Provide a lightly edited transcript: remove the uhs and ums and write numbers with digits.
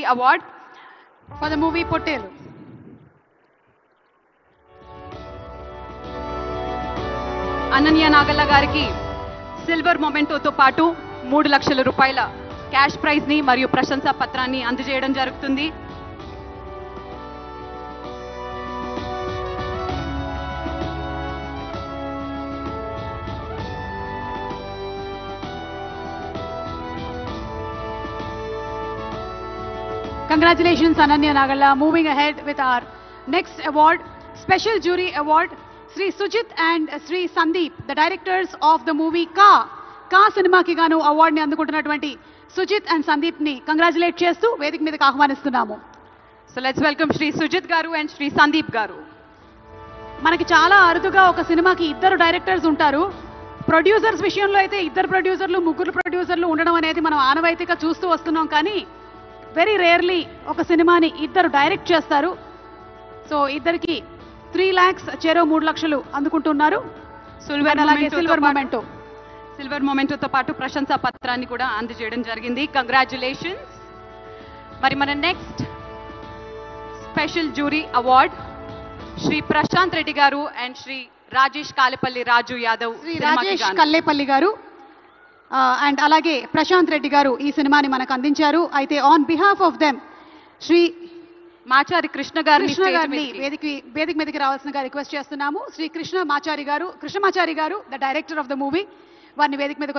award for the movie Pottelu. Ananya Nagalla గారికి silver మొమెంటోతో పాటు 3 లక్షల రూపాయల క్యాష్ ప్రైజ్ ని మరియు ప్రశంసా పత్రాన్ని అందజేయడం జరుగుతుంది. Congratulations, Ananya Nagalla. Moving ahead with our next award, Special Jury Award, Sri Sujit and Sri Sandeep, the directors of the movie Ka cinema ki gaanu award ni andukuntunnatuvanti Sujit and Sandeep ni congratulate chestu vedik meedaki ఆహ్వానిస్తున్నాము. So let's welcome Sri Sujit garu and Sri Sandeep garu. మనకి చాలా అరుదుగా ఒక సినిమాకి ఇద్దరు directors ఉంటారు. Producers విషయంలో అయితే ఇద్దరు ప్రొడ్యూసర్లు ముగ్గురు ప్రొడ్యూసర్లు ఉండడం అనేది మనం ఆనవాయితీగా చూస్తూ వస్తున్నాం. కానీ వెరీ రేర్లీ ఒక సినిమాని ఇద్దరు డైరెక్ట్ చేస్తారు. సో ఇద్దరికి 3 lakhs చెరో 3 లక్షలు అందుకుంటున్నారు. సిల్వర్ మొమెంటోతో పాటు ప్రశంసా పత్రాన్ని కూడా అందజేయడం జరిగింది. కంగ్రాచులేషన్స్. మరి మన next special jury award Shri Prashant Reddy గారు అండ్ శ్రీ రాజేష్ కాలేపల్లి రాజు యాదవ్. శ్రీ రాజేష్ కల్లేపల్లి గారు అండ్ అలాగే ప్రశాంత్ రెడ్డి గారు ఈ సినిమాని మనకు అందించారు. అయితే on behalf of them Shri Machari Krishna గారిని వేదిక మీదకి రావాల్సిందిగా రిక్వెస్ట్ చేస్తున్నాము. శ్రీ కృష్ణమాచారి గారు the director of the movie, వారిని వేదిక మీద